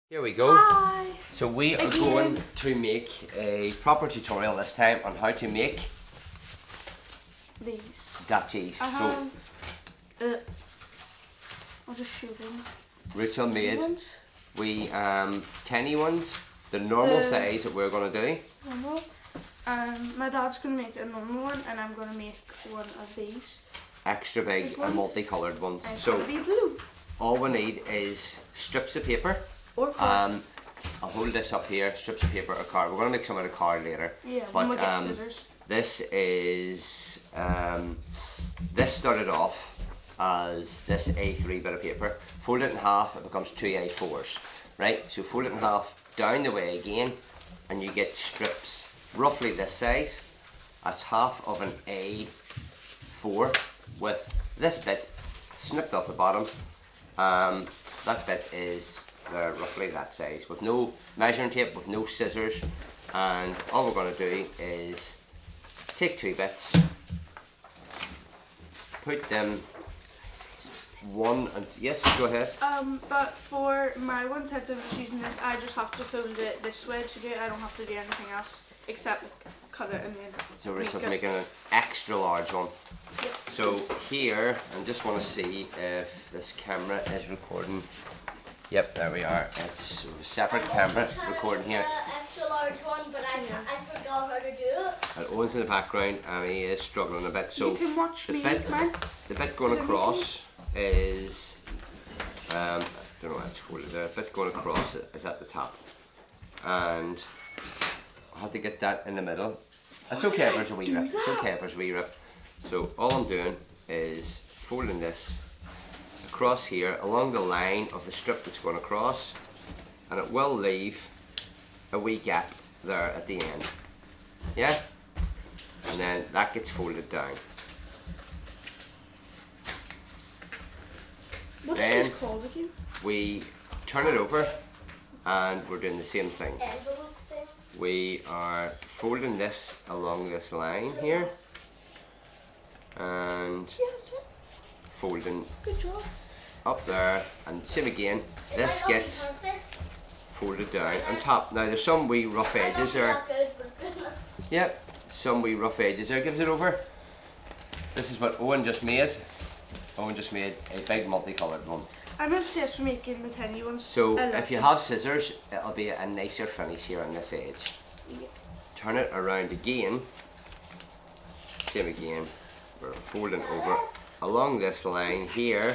Here we go. Hi. So we are going to make a proper tutorial this time on how to make These. dachis. So I'll just shoot them. Rachel made tiny ones, the normal size that we're going to do. Normal. My dad's going to make a normal one, and I'm going to make one of these. Extra big and multicoloured ones. And it's So going to be blue. all we need is strips of paper. Or card. I'll hold this up here, strips of paper or card. We're going to make some out of card later. Yeah, but when we get scissors. this is, this started off as this A3 bit of paper. Fold it in half, it becomes two A4s, right? So fold it in half, down the way again, and you get strips roughly this size. That's half of an A4 with this bit snipped off the bottom. That bit is roughly that size, with no measuring tape, with no scissors, and all we're going to do is take two bits, put them one, and yes, go ahead. But for my one, since I'm just using this, I just have to fold it this way to do it. I don't have to do anything else except cut it and then. So Rachel's making an extra large one. Yep. So here, I just want to see if this camera is recording. Yep, there we are. It's a separate camera recording here. Extra large one, but I forgot how to do it. And Owen's in the background and he is struggling a bit. So you can watch me make mine. the bit going across is, I don't know how it's folded there. The bit going across is at the top. And I have to get that in the middle. It's okay if there's a wee rip. It's okay if there's a wee rip. So all I'm doing is folding this across here along the line of the strip that's going across, and it will leave a wee gap there at the end. Yeah? And then that gets folded down. What Then is this called again? we turn it over and we're doing the same thing. Envelope thing. We are folding this along this line here and Yeah, that's it. folding Good job. up there, and same again, this gets folded down on top. Now there's some wee rough edges there. Good, but good enough. Yep, some wee rough edges there. Gives it over. This is what Owen just made. Owen just made a big multicoloured one. I'm obsessed with making the tiny ones. So I love if you them. have scissors, it'll be a nicer finish here on this edge. Yeah. Turn it around again. Same again. We're folding over along this line here.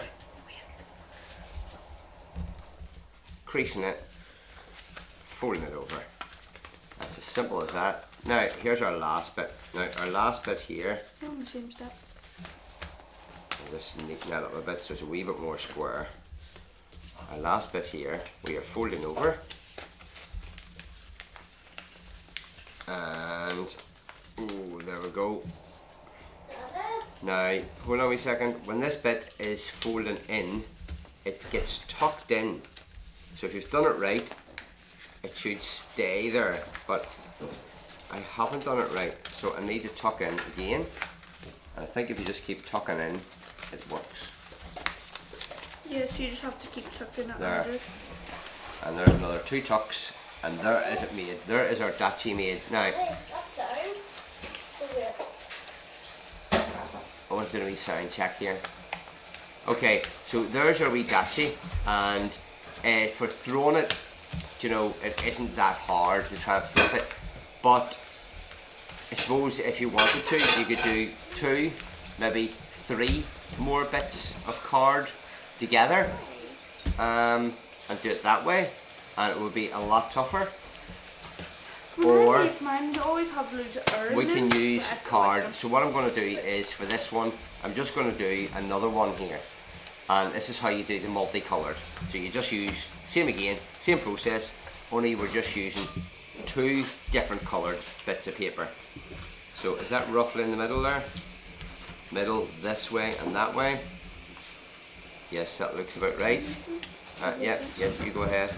Creasing it, folding it over. That's as simple as that. Now here's our last bit. Now our last bit here, We're on the same step. I'll just neaten that up a bit so it's a wee bit more square. Our last bit here, we are folding over. And, ooh, there we go. Now, hold on a second. When this bit is folding in, it gets tucked in. So if you've done it right, it should stay there, but I haven't done it right, so I need to tuck in again. And I think if you just keep tucking in, it works. Yeah, so you just have to keep tucking it There. under. And there's another two tucks, and there is it made. There is our dachi made. Now, Hey, that sound. I want to do a wee sound check here. Okay, so there's our wee dachi, and for throwing it, you know, it isn't that hard to try and flip it, but I suppose if you wanted to, you could do two, maybe three more bits of card together, and do it that way, and it would be a lot tougher. Or When I make mine, they always have loads of iron we can in, use but I still card. like them. So what I'm going to do is, for this one, I'm just going to do another one here, and this is how you do the multicoloured. So you just use, same again, same process, only we're just using two different coloured bits of paper. So is that roughly in the middle there? Middle this way and that way. Yes, that looks about right. Yeah, you go ahead.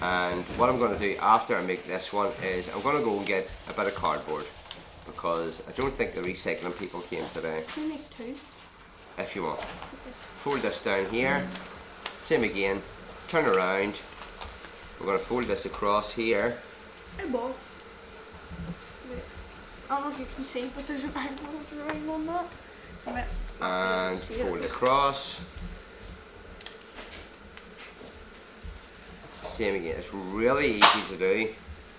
And what I'm going to do after I make this one is I'm going to go and get a bit of cardboard, because I don't think the recycling people came today. Can I make two? If you want. Fold this down here, same again, turn around, we're going to fold this across here. Hey, ball. Wait. I don't know if you can see, but there's an angle drawing on that. Wait. And See fold it. across. Same again. It's really easy to do,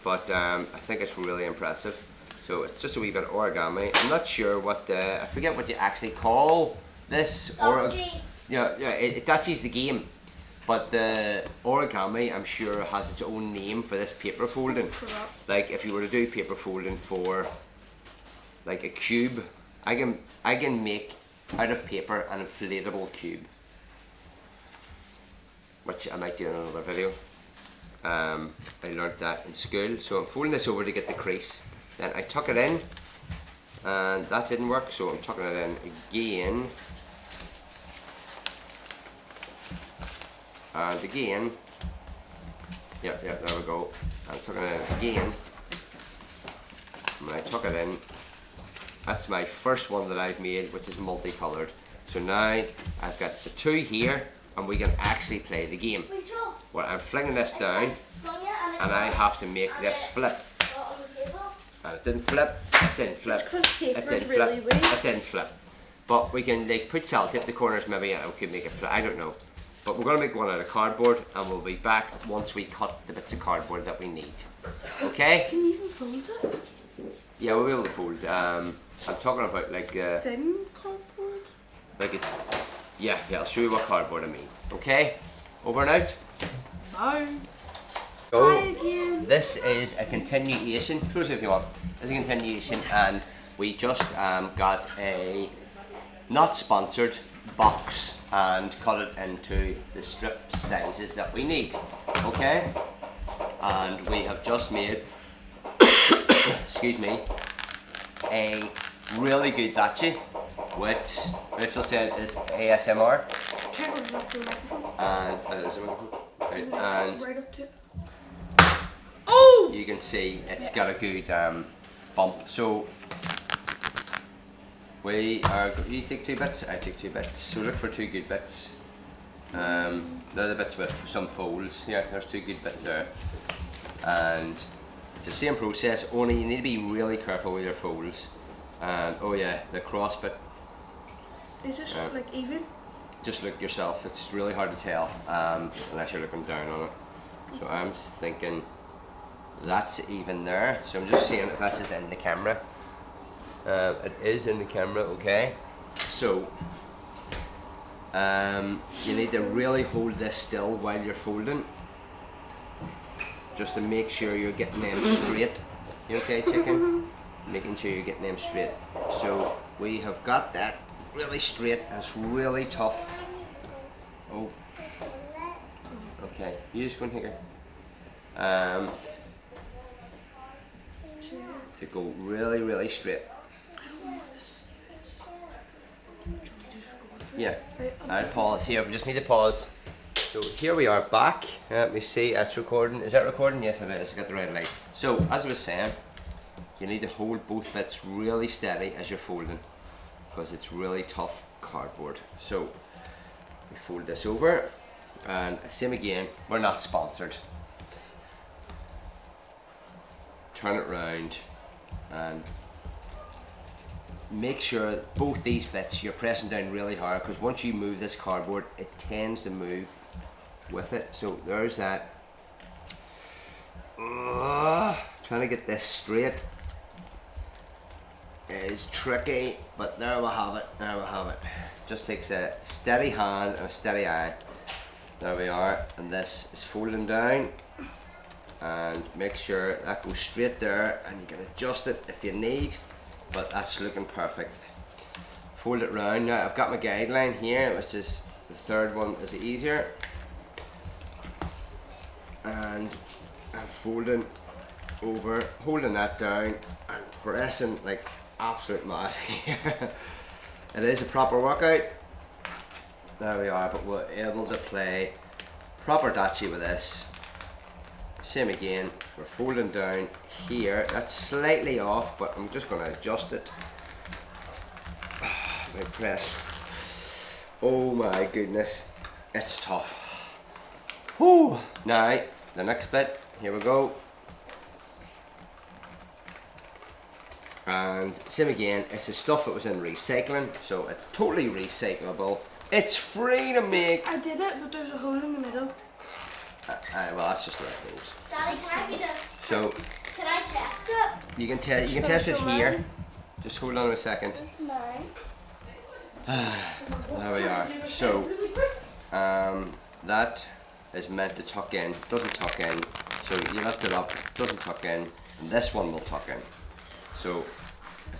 but I think it's really impressive. So it's just a wee bit of origami. I'm not sure what I forget what you actually call this. Dodgy. Dachi's the game, but the origami I'm sure has its own name for this paper folding. Forgot. Like if you were to do paper folding for like a cube, I can make out of paper an inflatable cube, which I might do in another video. I learnt that in school, so I'm folding this over to get the crease. Then I tuck it in, and that didn't work, so I'm tucking it in again, and again. Yeah, there we go. I'm tucking it in again. When I tuck it in, that's my first one that I've made, which is multicoloured. So now I've got the two here, and we can actually play the game. Rachel, Well, I'm flinging this down, flung it and I have to make this flip. got on the table. And it didn't flip, it didn't flip, It's 'cause it paper's didn't really flip, weak. it didn't flip. But we can like put sellotape the corners maybe and we could make it flip, I don't know. But we're going to make one out of cardboard and we'll be back once we cut the bits of cardboard that we need. Okay? Can you even fold it? Yeah, we'll be able to fold. I'm talking about like Thin cardboard? yeah, I'll show you what cardboard I mean. Okay? Over and out. No. Go. Hi again. This is a continuation, close it if you want. This is a continuation and we just got a not sponsored box and cut it into the strip sizes that we need. Okay? And we have just made excuse me, a really good dachi, which Rachel said is ASMR. Can't really knock the microphone. And it is a microphone. Right, and Right up to it. Oh! you can see it's got a good bump. So we are. You take 2 bits. I take 2 bits. So look for 2 good bits. They're the bits with some folds. Yeah, there's 2 good bits there, and it's the same process. Only you need to be really careful with your folds. And oh yeah, the cross bit. Is this like even? Just look yourself. It's really hard to tell unless you're looking down on it. So I'm thinking that's even there. So I'm just seeing if this is in the camera. It is in the camera, okay. So you need to really hold this still while you're folding, just to make sure you're getting them straight. You okay, chicken? Making sure you're getting them straight. So we have got that really straight and it's really tough. Oh. Okay, you just go and take her. To go really, really straight. Yeah, I'll pause here. We just need to pause. So here we are back. Let me see, it's recording. Is that recording? Yes, it is. I got the red light. So as I was saying, you need to hold both bits really steady as you're folding, because it's really tough cardboard. So we fold this over, and same again. We're not sponsored. Turn it round, and make sure both these bits you're pressing down really hard, because once you move this cardboard, it tends to move with it. So there's that. Trying to get this straight is tricky, but there we have it. There we have it. Just takes a steady hand and a steady eye. There we are, and this is folding down. And make sure that goes straight there, and you can adjust it if you need, but that's looking perfect. Fold it round. Now I've got my guideline here, which is the third one is easier, and I'm folding over, holding that down and pressing like absolute mad here. It is a proper workout. There we are, but we're able to play proper dachi with this. Same again, we're folding down here. That's slightly off, but I'm just going to adjust it. My press. Oh my goodness, it's tough. Whew. Now, the next bit. Here we go. And same again, it's the stuff that was in recycling, so it's totally recyclable. It's free to make. I did it, but there's a hole in the middle. Well, that's just the way it goes. Daddy, can I get a? So Can I test it? you can test it here. Just hold on a second. Mine. There we are. So that is meant to tuck in. Doesn't tuck in. So you lift it up. Doesn't tuck in. And this one will tuck in. So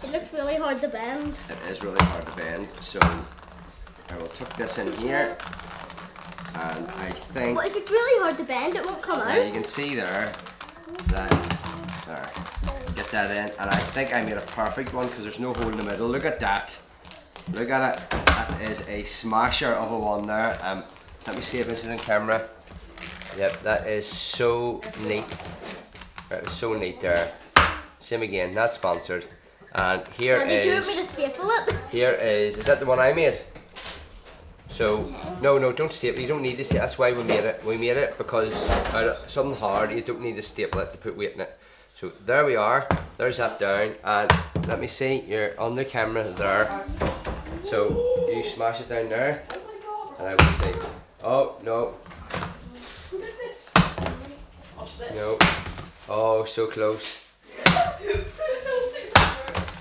It looks really hard to bend. it is really hard to bend. So I will tuck this in here. And I think But if it's really hard to bend, it won't come now you out. can see there that there. Get that in. And I think I made a perfect one because there's no hole in the middle. Look at that. Look at it. That is a smasher of a one there. Let me see if this is in camera. Yep, that is so neat. That is so neat there. Same again, not sponsored. And here Daddy, do you want is, me to staple it? here is that the one I made? So, no, don't staple, you don't need to staple, that's why we made it. We made it because something hard, you don't need to staple it to put weight in it. So there we are, there's that down, and let me see, you're on the camera there. So you smash it down there, and I will see. Oh, no. No. Oh, so close.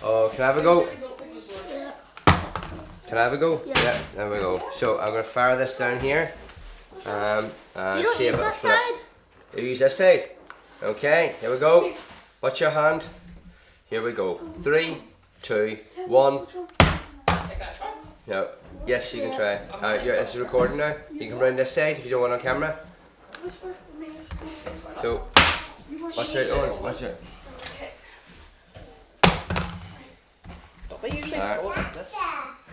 Oh, can I have a go? Can I have a go? Yeah. There we go. So I'm going to fire this down here. And You don't see use if it'll that flip. side? You use this side. Okay, here we go. Watch your hand. Here we go. 3, 2, 1. No. Yes, you can try. It's recording now. You can run this side if you don't want on camera. So, watch out, Owen. Watch out. Don't they usually Alright. throw it like this?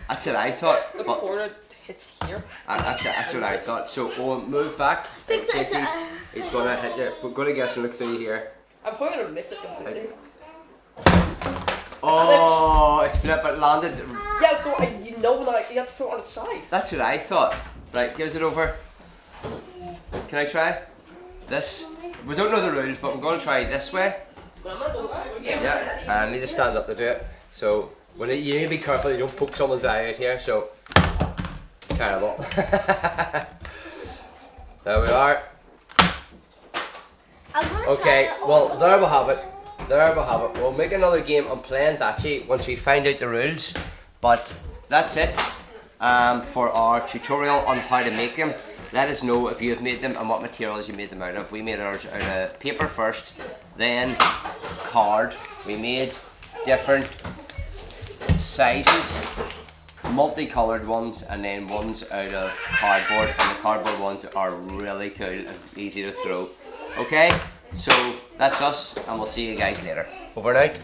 That's what I thought. The But corner hits here. that's what I thought. So, Owen, move back. think In case that's he's gonna hit you. We're gonna guess and look through here. I'm probably gonna miss it completely. Oh, it's flipped, but landed. Yeah, so you know that you have to throw it on its side. That's what I thought. Right, gives it over. Can I try? This. We don't know the rules, but we're gonna try this way. I'm not going this way again. Yeah, and I need to stand up to do it. So when you need to be careful, you don't poke someone's eye out here. So terrible. There we are. I'm gonna Okay, try it well all. there we have it. There we have it. We'll make another game on playing Dachi once we find out the rules. But that's it for our tutorial on how to make them. Let us know if you have made them and what materials you made them out of. We made ours out of paper first, then card. We made different sizes, multicoloured ones, and then ones out of cardboard. And the cardboard ones are really cool and easy to throw. Okay, so that's us, and we'll see you guys later. Over and out.